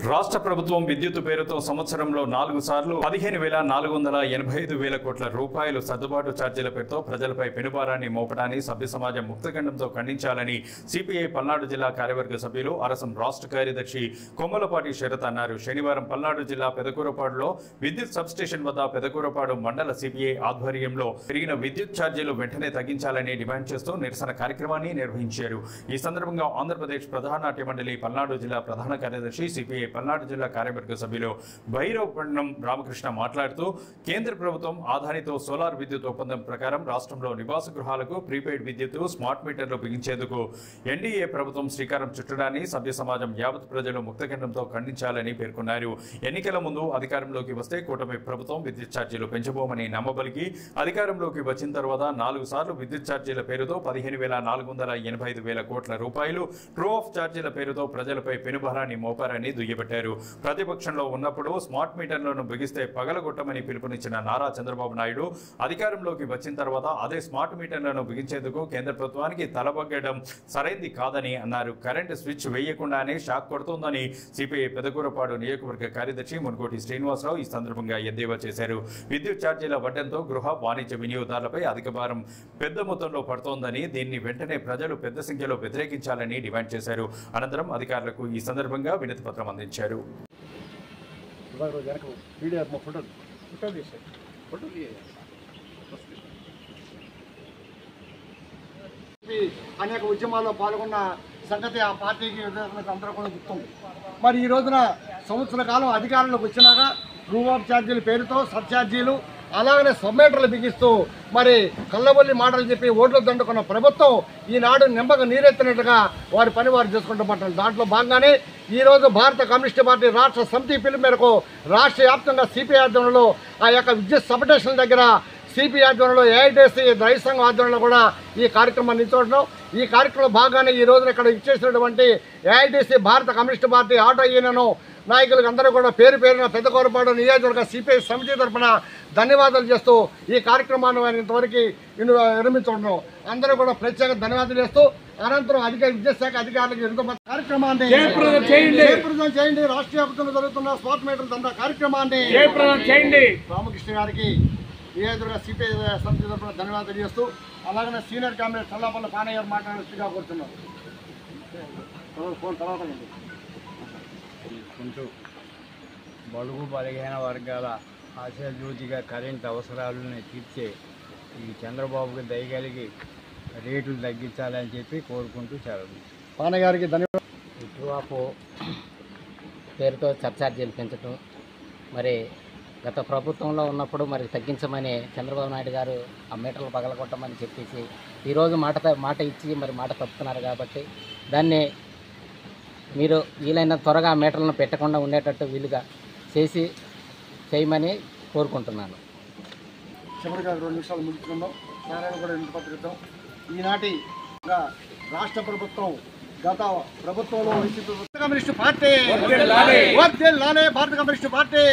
రాష్ట్ర ప్రభుత్వం విద్యుత్ పేరుతో సంవత్సరంలో 4 సార్లు 15,485 కోట్ల రూపాయలు సర్దుబాటు ఛార్జీల పేరుతో ప్రజలపై పెనుభారాన్ని మోపడాన్ని సభ్య సమాజం ముక్తఖండంతో ఖండించాలని సిపిఐ పల్నాడు జిల్లా కార్యవర్గ సభ్యులు అరసం రాష్ట్ర కార్యదర్శి కొమ్మలపాటి శరత్ అన్నారు. శనివారం పల్నాడు జిల్లా పెదకూరపాడులో విద్యుత్ సబ్స్టేషన్ వద్ద పెదకూరపాడు మండల సిపిఐ ఆధ్వర్యంలో పెరిగిన విద్యుత్ ఛార్జీలు వెంటనే తగ్గించాలని డిమాండ్ చేస్తూ నిరసన కార్యక్రమాన్ని నిర్వహించారు. ఈ సందర్భంగా ఆంధ్రప్రదేశ్ ప్రధాన నాట్య మండలి పల్నాడు జిల్లా ప్రధాన కార్యదర్శి సిపిఐ పల్నాడు జిల్లా కార్యవర్గ సభ్యులు భైరవపట్నం రామకృష్ణ మాట్లాడుతూ కేంద్ర ప్రభుత్వం ఆదానితో సోలార్ విద్యుత్ ఒప్పందం ప్రకారం రాష్ట్రంలో నివాస గృహాలకు ప్రీపెయిడ్ విద్యుత్ స్మార్ట్ మీటర్లు బిగించేందుకు ఎన్డీఏ ప్రభుత్వం శ్రీకారం చుట్టడాన్ని సభ్య సమాజం యావత్ ప్రజలు ముక్తఖండంతో ఖండించాలని పేర్కొన్నారు. ఎన్నికల ముందు అధికారంలోకి వస్తే కూటమి ప్రభుత్వం విద్యుత్ ఛార్జీలు పెంచబోమని నమ్మబలికి అధికారంలోకి వచ్చిన తర్వాత 4 సార్లు విద్యుత్ ఛార్జీల పేరుతో 15,485 కోట్ల రూపాయలు ట్రూ ఆఫ్ ఛార్జీల పేరుతో ప్రజలపై పెనుభారాన్ని మోపారని దుయ్యబట్టారు. ప్రతిపక్షంలో ఉన్నప్పుడు స్మార్ట్ మీటర్లను బిగిస్తే పగలగొట్టమని పిలుపునిచ్చిన నారా చంద్రబాబు నాయుడు అధికారంలోకి వచ్చిన తర్వాత అదే స్మార్ట్ మీటర్లను బిగించేందుకు కేంద్ర ప్రభుత్వానికి తలబగ్గడం సరైంది కాదని అన్నారు. కరెంటు స్విచ్ వేయకుండానే షాక్ కొడుతోందని సిపిఐ పెదకూరపాడు నియోజకవర్గ కార్యదర్శి మున్కోటి శ్రీనివాసరావు ఈ సందర్భంగా ఎద్దేవా చేశారు. విద్యుత్ ఛార్జీల వడ్డంతో గృహ వాణిజ్య వినియోగదారులపై అధిక భారం పెద్ద మొత్తంలో పడుతోందని దీన్ని వెంటనే ప్రజలు పెద్ద సంఖ్యలో వ్యతిరేకించాలని డిమాండ్ చేశారు. అనంతరం అధికారులకు ఈ సందర్భంగా వినతి పత్రం అందించారు. అనేక ఉద్యమాల్లో పాల్గొన్న సంగతి ఆ పార్టీకి అందరూ కూడా గుర్తుంది. మరి ఈ రోజున సంవత్సర కాలం అధికారంలోకి వచ్చినాక ట్రూ ఆఫ్ ఛార్జీల పేరుతో సర్ఛార్జీలు అలాగనే సబ్మీటర్లు బిగిస్తూ మరి కళ్ళబొల్లి మాటలు చెప్పి ఓట్లు దండుకున్న ప్రభుత్వం ఈనాడు నింబక నీరెత్తినట్టుగా వారి పని వారు చేసుకుంటామంటారు. దాంట్లో భాగంగానే ఈరోజు భారత కమ్యూనిస్ట్ పార్టీ రాష్ట్ర సమితి పిలుపు మేరకు రాష్ట్ర వ్యాప్తంగా సిపిఐ ఆధ్వర్యంలో ఆ యొక్క విద్యుత్ సబ్స్టేషన్ల దగ్గర సిపిఐ ఆధ్వర్యంలో ఏఐటీసీ రైతు సంఘం ఆధ్వర్యంలో కూడా ఈ కార్యక్రమాన్ని నిర్వహించడం. ఈ కార్యక్రమంలో భాగంగానే ఈ రోజున ఇక్కడ ఇచ్చేసినటువంటి ఏఐటీసీ భారత కమ్యూనిస్ట్ పార్టీ ఆటో యూనియన్ నాయకులకు అందరూ కూడా పేరు పేరున పెదకూరపాడు నియోజకవర్గ సిపిఐ సమితి తరఫున ధన్యవాదాలు చేస్తూ ఈ కార్యక్రమాన్ని ఇంతవరకు నిర్మించడం అందరూ కూడా ప్రత్యేక ధన్యవాదాలు చేస్తూ అనంతరం విద్యాశాఖ అధికారులకు ఎంతో కార్యక్రమాన్ని జయప్రదం చేయండి. రాష్ట్ర వ్యాప్తంగా జరుగుతున్న స్మార్ట్ మీటర్ దందా కార్యక్రమాన్ని జయప్రదం చేయండి. రామకృష్ణ గారికి నియోజకవర్గ సిపిఐ సమితి తరఫున ధన్యవాదాలు చేస్తూ అలాగనే సీనియర్ క్యాబినెట్ చల్లాపల్లి పానయ్య గారు మాట్లాడాల్సిగా కోరుతున్నారు. ఫోన్ తర్వాత కొంచెం బడుగు బలహీన వర్గాల ఆశాజ్యోతిగా కరెంట్ అవసరాలను తీర్చే ఈ చంద్రబాబుకి దయగలిగి రేట్లు తగ్గించాలని చెప్పి కోరుకుంటూ సెలవు. పానయ్య గారికి ధన్యవాదాలు. ట్రూ ఆఫ్ పేరుతో సర్ఛార్జీలు పెంచడం మరి గత ప్రభుత్వంలో ఉన్నప్పుడు మరి తగ్గించమని చంద్రబాబు నాయుడు గారు ఆ మీటర్లు పగలగొట్టమని చెప్పేసి ఈరోజు మాట ఇచ్చి మరి మాట తప్పుతున్నారు. కాబట్టి దాన్ని మీరు వీలైన త్వరగా ఆ మీటర్లను పెట్టకుండా ఉండేటట్టు వీలుగా చేయమని కోరుకుంటున్నాను. చివరిగా 2 నిమిషాలు ముగించుకుందాం. నారాయణ కూడా ఇంటి పత్రికం ఈనాటి రాష్ట్ర ప్రభుత్వం గత ప్రభుత్వంలో కమ్యూనిస్ట్ పార్టీ భారత కమ్యూనిస్ట్ పార్టీ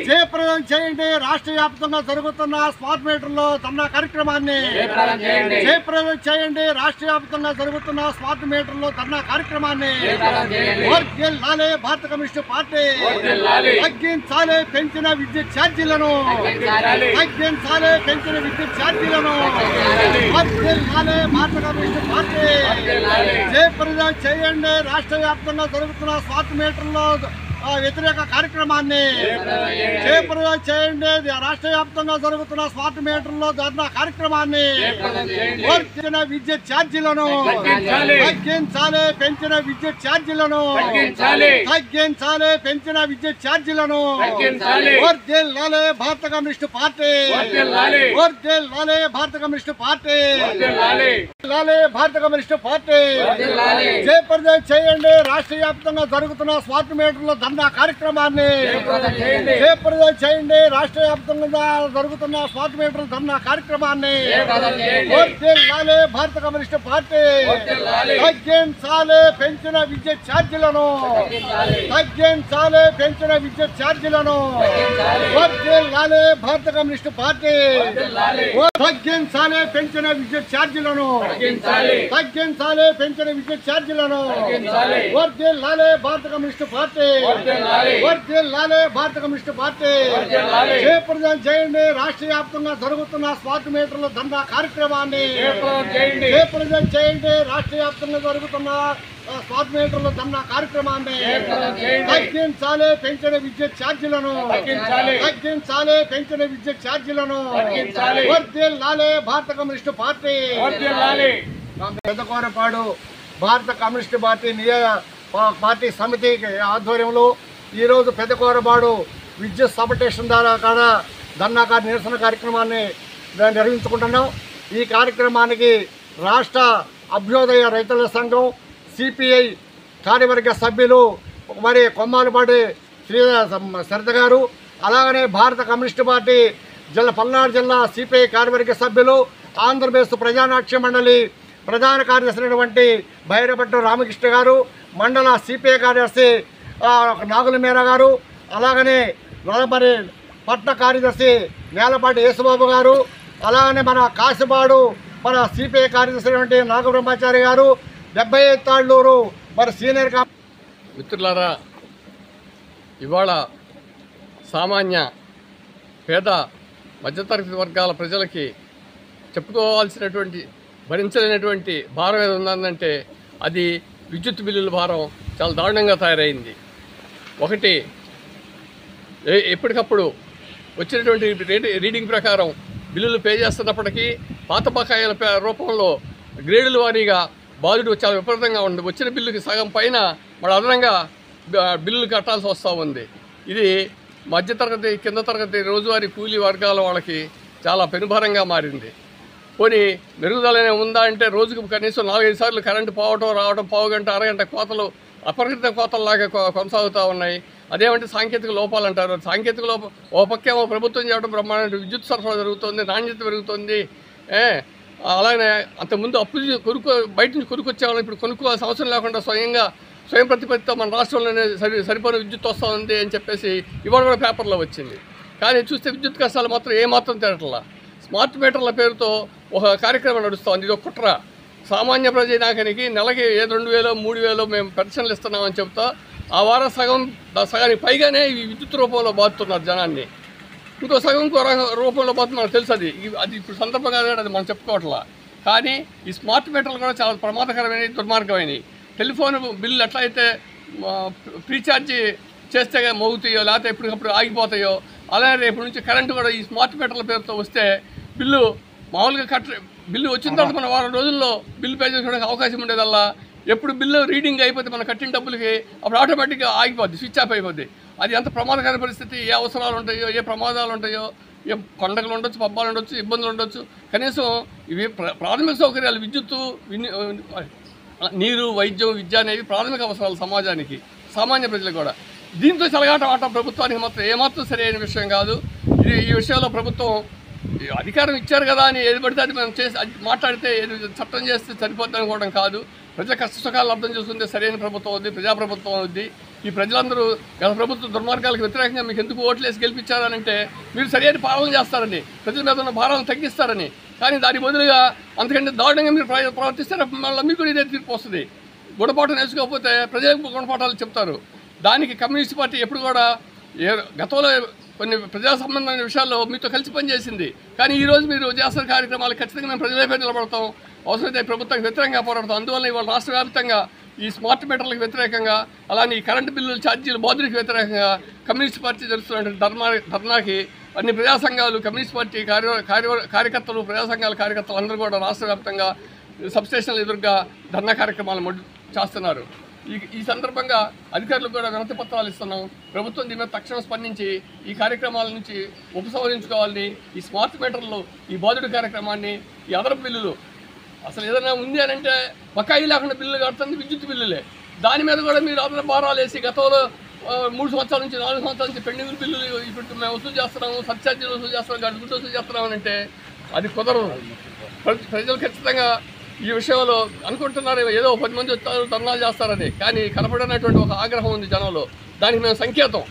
జయప్రదం చేయండి. రాష్ట్ర వ్యాప్తంగా జరుగుతున్న స్మార్ట్ మీటర్లో ధర్నా కార్యక్రమాన్ని జయప్రదం చేయండి. రాష్ట్ర వ్యాప్తంగా జరుగుతున్న స్మార్ట్ మీటర్లో ధర్నా కార్యక్రమాన్ని భారత కమ్యూనిస్ట్ పార్టీ తగ్గించాలి పెంచిన విద్యుత్ ఛార్జీలను భారత కమ్యూనిస్ట్ పార్టీ జయప్రదం చేయండి. రాష్ట్ర వ్యాప్తంగా జరుగుతున్న స్మార్ట్ మీటర్లో వ్యతిరేక కార్యక్రమాన్ని జయప్రదం చేయండి. రాష్ట్ర వ్యాప్తంగా జరుగుతున్న స్మార్ట్ మీటర్లో ధర్నా కార్యక్రమాన్ని పెంచిన విద్యుత్ ఛార్జీలను తగ్గించాలి పెంచిన విద్యుత్ ఛార్జీలను భారత కమ్యూనిస్ట్ పార్టీ భారత కమ్యూనిస్ట్ పార్టీ భారత కమ్యూనిస్ట్ పార్టీ జయప్రదం చేయండి. రాష్ట్ర వ్యాప్తంగా జరుగుతున్న స్మార్ట్ మీటర్లో ధర్నా ధర్నా కార్యక్రమాన్ని జయప్రదం చేయండి. రాష్ట్ర వ్యాప్తంగా జరుగుతున్న స్మార్ట్ మీటర్ల ధర్నా కార్యక్రమాన్ని వర్ధిల్లాలి. భారత కమ్యూనిస్టు పార్టీ తగ్గించాలి పెంచిన విద్యుత్ ఛార్జీలను, తగ్గించాలి పెంచిన విద్యుత్ ఛార్జీలను. వర్ధిల్లాలి భారత కమ్యూనిస్టు పార్టీ తగ్గించాలి పెంచిన విద్యుత్ ఛార్జీలను, తగ్గించాలి పెంచిన విద్యుత్ ఛార్జీలను. వర్ధిల్లాలి భారత కమ్యూనిస్టు పార్టీ, వర్ధిల్లాలి భారత కమ్యూనిస్టు పార్టీ. జయప్రదం చేయండి. రాష్ట్ర వ్యాప్తంగా జరుగుతున్న స్మార్ట్ మీటర్ల ధర్నా కార్యక్రమాన్ని జయప్రదం చేయండి. రాష్ట్ర వ్యాప్తంగా జరుగుతున్న స్మార్ట్ మీటర్ల ధర్నా కార్యక్రమాన్ని తగ్గించాలి పెంచిన విద్యుత్ ఛార్జీలను, తగ్గించాలి పెంచిన విద్యుత్ ఛార్జీలను. వర్ధిల్లాలి భారత కమ్యూనిస్టు పార్టీ. పెద్దకోరపాడు భారత కమ్యూనిస్టు పార్టీ సమితి ఆధ్వర్యంలో ఈరోజు పెద్దకోరపాడు విద్యుత్ సబ్స్టేషన్ ద్వారా కాడ ధర్నా నిరసన కార్యక్రమాన్ని నిర్వహించుకుంటున్నాం. ఈ కార్యక్రమానికి రాష్ట్ర అభ్యుదయ రైతుల సంఘం సిపిఐ కార్యవర్గ సభ్యులు మరి కొమ్మాలపాటి శ్రీధర్ గారు, అలాగనే భారత కమ్యూనిస్టు పార్టీ పల్నాడు జిల్లా సిపిఐ కార్యవర్గ సభ్యులు, ఆంధ్రప్రదేశ్ ప్రజానాట్య మండలి ప్రధాన కార్యదర్శి అయినటువంటి భైరపట్నం రామకృష్ణ గారు, మండల సిపిఐ కార్యదర్శి నాగుల మీరా గారు, అలాగనే మరి పట్న కార్యదర్శి నేలపాటి యేసుబాబు గారు, అలాగనే మన కాసిపాడు మన సిపిఐ కార్యదర్శి అయినటువంటి నాగబ్రహ్మచారి గారు, 75 తాళ్ళూరు మరి సీనియర్. మిత్రులారా, ఇవాళ సామాన్య పేద మధ్యతరగతి వర్గాల ప్రజలకి చెప్పుకోవాల్సినటువంటి భరించలేనటువంటి భారం ఏది ఉందంటే అది విద్యుత్ బిల్లుల భారం చాలా దారుణంగా తయారైంది. ఒకటి, ఎప్పటికప్పుడు వచ్చినటువంటి రీడింగ్ ప్రకారం బిల్లులు పే చేస్తున్నప్పటికీ పాత బకాయిల రూపంలో గ్రేడుల వారీగా బాధుడు చాలా విపరీతంగా ఉంది. వచ్చిన బిల్లుకి సగం పైన మన అదనంగా బిల్లులు కట్టాల్సి వస్తూ ఉంది. ఇది మధ్యతరగతి కింద తరగతి రోజువారీ కూలీ వర్గాల వాళ్ళకి చాలా పెనుభారంగా మారింది. పోనీ మెరుగుదలనే ఉందా అంటే రోజుకు కనీసం 4-5 సార్లు కరెంటు పోవటం రావడం, పావుగంట అరగంట కోతలు అపరిమిత కోతల్లాగా కొనసాగుతూ ఉన్నాయి. అదేమంటే సాంకేతిక లోపాలు అంటారు. సాంకేతిక లోపం ఓ పక్కేమో ప్రభుత్వం చేయడం బ్రహ్మాండ విద్యుత్ సరఫరా జరుగుతుంది, నాణ్యత పెరుగుతుంది. అలాగే అంతకుముందు బయట నుంచి కొనుక్కొచ్చేవాళ్ళం, ఇప్పుడు కొనుక్కోవాల్సిన అవసరం లేకుండా స్వయం ప్రతిపత్తితో మన రాష్ట్రంలోనే సరిపోయిన విద్యుత్ వస్తూ ఉంది అని చెప్పేసి ఇవాళ కూడా పేపర్లో వచ్చింది. కానీ చూస్తే విద్యుత్ కష్టాలు మాత్రం ఏమాత్రం తేటలా. స్మార్ట్ మీటర్ల పేరుతో ఒక కార్యక్రమం నడుస్తుంది. ఇది ఒక కుట్ర. సామాన్య ప్రజానానికి నెలకి 2,000 3,000 మేము పెన్షన్లు ఇస్తున్నామని చెప్తా ఆ వారం సగానికి పైగానే ఈ విద్యుత్ రూపంలో బాధుతున్నారు జనాన్ని. ఇంకో సగం రూపంలో బాధ మనకు తెలుసు. అది ఇప్పుడు సందర్భంగా అది మనం చెప్పుకోవట్లా. కానీ ఈ స్మార్ట్ మీటర్లు కూడా చాలా ప్రమాదకరమైన దుర్మార్గమైనవి. టెలిఫోన్ బిల్లు ఎట్లా అయితే ప్రీఛార్జీ చేస్తే మోగుతాయో లేకపోతే ఎప్పటికప్పుడు ఆగిపోతాయో, అలాగే రేపు నుంచి కరెంటు కూడా ఈ స్మార్ట్ మీటర్ల పేరుతో వస్తే బిల్లు మామూలుగా బిల్లు వచ్చిన తర్వాత మన వారం రోజుల్లో బిల్లు పే చేసుకోవడానికి అవకాశం ఉండేదల్లా ఎప్పుడు బిల్లు రీడింగ్ అయిపోతే మనం కట్టిన డబ్బులకి అప్పుడు ఆటోమేటిక్గా ఆగిపోద్ది, స్విచ్ ఆఫ్ అయిపోద్ది. అది ఎంత ప్రమాదకర పరిస్థితి. ఏ అవసరాలు ఉంటాయో, ఏ ప్రమాదాలు ఉంటాయో, ఏ పండుగలు ఉండొచ్చు, పబ్బాలు ఉండొచ్చు, ఇబ్బందులు ఉండొచ్చు. కనీసం ఇవి ప్రాథమిక సౌకర్యాలు, విద్యుత్తు, నీరు, వైద్యం, విద్య అనేవి ప్రాథమిక అవసరాలు సమాజానికి, సామాన్య ప్రజలకు కూడా. దీంతో చెలగాటం ఆట ప్రభుత్వానికి మాత్రం ఏమాత్రం సరైన విషయం కాదు. ఈ విషయంలో ప్రభుత్వం అధికారం ఇచ్చారు కదా అని ఏది పడితే అది మనం మాట్లాడితే చట్టం చేస్తే సరిపోద్ది అనుకోవడం కాదు. ప్రజల కష్ట సుఖాలు అర్థం చేసుకుంటే సరైన ప్రభుత్వం ఉంది, ప్రజాప్రభుత్వం ఉంది. ఈ ప్రజలందరూ గత ప్రభుత్వ దుర్మార్గాలకు వ్యతిరేకంగా మీకు ఎందుకు ఓట్లేసి గెలిపించారనంటే మీరు సరైన పాలన చేస్తారని, ప్రజల మీద ఉన్న భారాలను తగ్గిస్తారని. కానీ దాని బదులుగా అంతకంటే దారుణంగా మీరు ప్రవర్తిస్తే మళ్ళీ మీకు ఇదే తీర్పు వస్తుంది. గుణపాఠం నేర్చుకోకపోతే ప్రజలకు గుణపాఠాలు చెప్తారు. దానికి కమ్యూనిస్ట్ పార్టీ ఎప్పుడు కూడా గతంలో కొన్ని ప్రజా సంబంధమైన విషయాల్లో మీతో కలిసి పనిచేసింది. కానీ ఈరోజు మీరు చేస్తున్న కార్యక్రమాలు ఖచ్చితంగా మేము ప్రజలపై నిలబడతాం, అవసరమైతే ప్రభుత్వానికి వ్యతిరేకంగా పోరాడతాం. అందువల్ల ఇవాళ రాష్ట్ర వ్యాప్తంగా ఈ స్మార్ట్ మీటర్లకు వ్యతిరేకంగా, అలానే ఈ కరెంటు బిల్లుల ఛార్జీలు బాధుడికి వ్యతిరేకంగా కమ్యూనిస్ట్ పార్టీ జరుపుతున్న ధర్నాకి అన్ని ప్రజా సంఘాలు, కమ్యూనిస్ట్ పార్టీ కార్యకర్తలు, ప్రజా సంఘాల కార్యకర్తలు అందరూ కూడా రాష్ట్ర వ్యాప్తంగా సబ్స్టేషన్ల ఎదురుగా ధర్నా కార్యక్రమాలు చేస్తున్నారు. ఈ సందర్భంగా అధికారులకు కూడా వినతి పత్రాలు ఇస్తున్నాం. ప్రభుత్వం దీని మీద తక్షణం స్పందించి ఈ కార్యక్రమాల నుంచి ఉపసంహరించుకోవాలని, ఈ స్మార్ట్ మీటర్లు, ఈ బాధుడి కార్యక్రమాన్ని, ఈ అదనపు బిల్లులు అసలు ఏదైనా ఉంది అని అంటే బకాయి లేకుండా బిల్లులు కడుతుంది విద్యుత్ బిల్లులే. దాని మీద కూడా మీరు అదనపు భారాలు వేసి గతంలో 3 సంవత్సరాల నుంచి 4 సంవత్సరాల నుంచి పెండింగ్ బిల్లులు ఇప్పుడు మేము వసూలు చేస్తున్నాము, సబ్ఛార్జీలు వసూలు చేస్తున్నాం, గడుపులు వసూలు చేస్తున్నామంటే అది కుదరదు. ప్రజలు ఖచ్చితంగా ఈ విషయంలో అనుకుంటున్నారు ఏదో 10 మంది వచ్చారు ధర్నాలు చేస్తారని, కానీ కనపడనటువంటి ఒక ఆగ్రహం ఉంది జనంలో. దానికి మేము సంకేతం.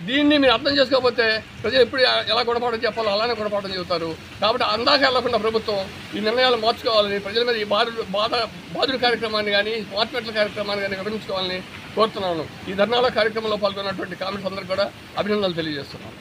దీన్ని మీరు అర్థం చేసుకోకపోతే ప్రజలు ఎప్పుడు ఎలా గుణపాఠం చెప్పాలో అలానే గుణపాఠం చెబుతారు. కాబట్టి అందాక వెళ్లకుండా ప్రభుత్వం ఈ నిర్ణయాలు మార్చుకోవాలని, ప్రజల మీద ఈ బాధుడు కార్యక్రమాన్ని కానీ స్మార్ట్ మీటర్ల కార్యక్రమాన్ని కానీ వివరించుకోవాలని కోరుతున్నాను. ఈ ధర్నాల కార్యక్రమంలో పాల్గొన్నటువంటి కామెంట్స్ అందరికీ కూడా అభినందనలు తెలియజేస్తున్నాను.